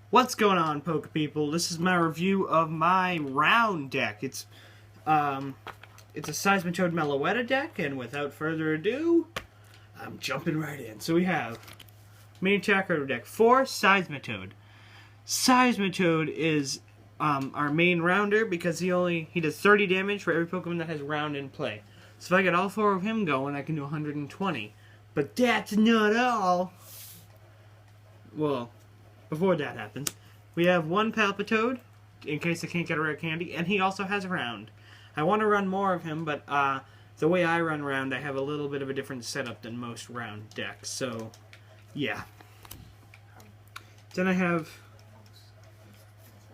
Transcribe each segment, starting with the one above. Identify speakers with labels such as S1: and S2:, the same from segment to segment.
S1: What's going on, Poke People? This is my review of my round deck. It's a Seismitoad Meloetta deck, and without further ado, I'm jumping right in. So we have main attacker deck 4 Seismitoad. Seismitoad is our main rounder because he does 30 damage for every Pokemon that has round in play. So if I get all 4 of him going, I can do 120. But that's not all. Well, before that happens, we have one Palpitoad, in case I can't get a rare candy, and he also has a round. I want to run more of him, but the way I run round, I have a little bit of a different setup than most round decks, so yeah. Then I have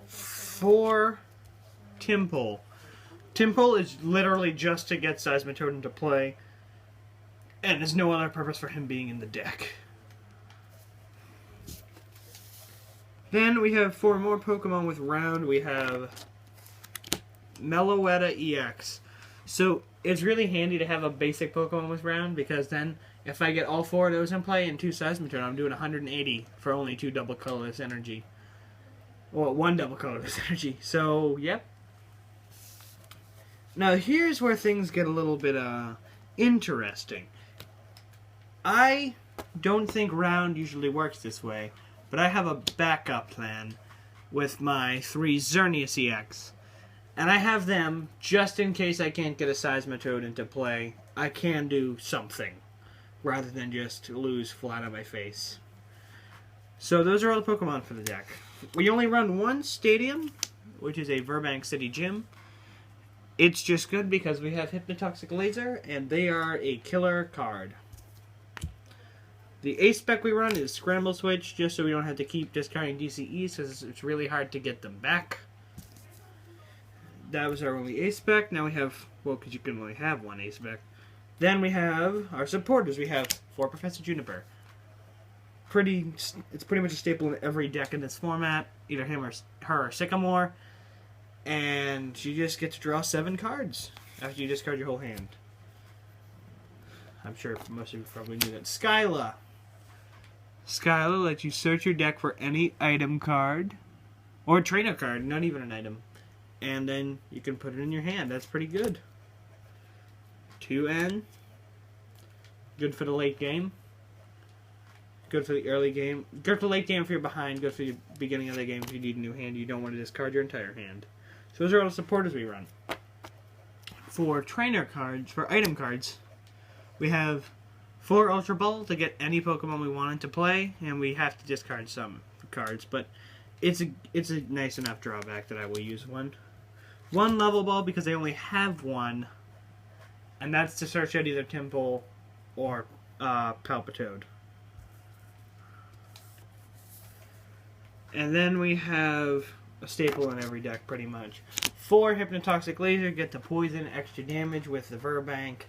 S1: 4 Tympole. Tympole is literally just to get Seismitoad into play, and there's no other purpose for him being in the deck. Then we have 4 more Pokemon with round. We have Meloetta EX. So it's really handy to have a basic Pokemon with round, because then if I get all 4 of those in play and 2 Seismitoad, I'm doing 180 for only 2 double colorless energy. Well, 1 double colorless energy. So, yep. Now here's where things get a little bit interesting. I don't think round usually works this way, but I have a backup plan with my 3 Xerneas EX. And I have them just in case I can't get a Seismitoad into play. I can do something, rather than just lose flat on my face. So those are all the Pokemon for the deck. We only run 1 stadium, which is a Virbank City Gym. It's just good because we have Hypnotoxic Laser, and they are a killer card. The ace spec we run is Scramble Switch, just so we don't have to keep discarding DCEs, because it's really hard to get them back. That was our only ace spec. Now we have, well, because you can only have 1 ace spec. Then we have our supporters. We have 4 Professor Juniper. It's pretty much a staple in every deck in this format. Either him or her or Sycamore. And you just get to draw 7 cards after you discard your whole hand. I'm sure most of you probably knew that. Skyla. Skyla lets you search your deck for any item card, or a trainer card, not even an item, and then you can put it in your hand. That's pretty good. 2N. Good for the late game. Good for the early game. Good for the late game if you're behind. Good for the beginning of the game if you need a new hand. You don't want to discard your entire hand. So those are all the supporters we run. For trainer cards, for item cards, we have 4 Ultra Ball to get any Pokemon we want into play, and we have to discard some cards, but it's a nice enough drawback that I will use one. 1 Level Ball because I only have 1, and that's to search out either Tympole or Palpitoad. And then we have a staple in every deck, pretty much. 4 Hypnotoxic Laser, get the poison, extra damage with the Virbank.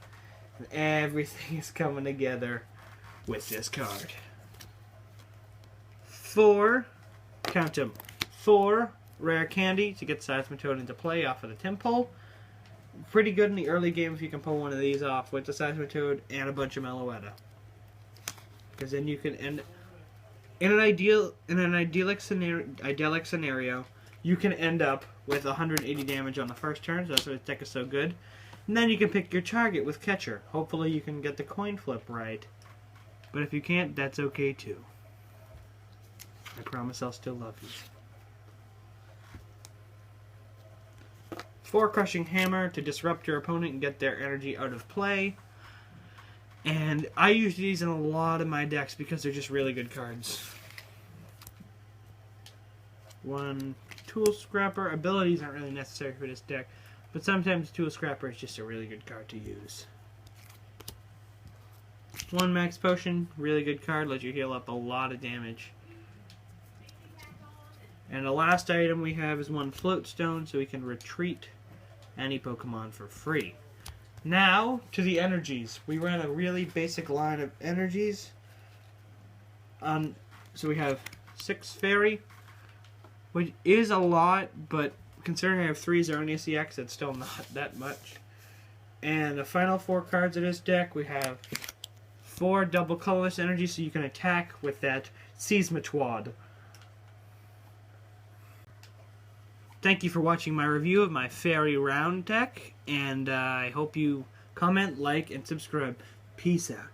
S1: And everything is coming together with this card. 4, count them, 4 Rare Candy to get Seismitoad into play off of the Tympole. Pretty good in the early game if you can pull one of these off with the Seismitoad and a bunch of Meloetta. Because then you can end... In an idyllic scenario, you can end up with 180 damage on the first turn, so that's why this deck is so good. And then you can pick your target with Catcher. Hopefully you can get the coin flip right. But if you can't, that's okay too. I promise I'll still love you. 4 Crushing Hammer to disrupt your opponent and get their energy out of play. And I use these in a lot of my decks because they're just really good cards. 1 Tool Scrapper. Abilities aren't really necessary for this deck, but sometimes Tool Scrapper is just a really good card to use. 1 Max Potion. Really good card. Lets you heal up a lot of damage. And the last item we have is 1 Float Stone, so we can retreat any Pokemon for free. Now, to the energies. We ran a really basic line of energies. So we have 6 Fairy, which is a lot, but considering I have 3 Xerneas EX, it's still not that much. And the final 4 cards of this deck, we have 4 double colorless energy, so you can attack with that Seismitoad. thank you for watching my review of my Fairy Round deck, and I hope you comment, like, and subscribe. Peace out.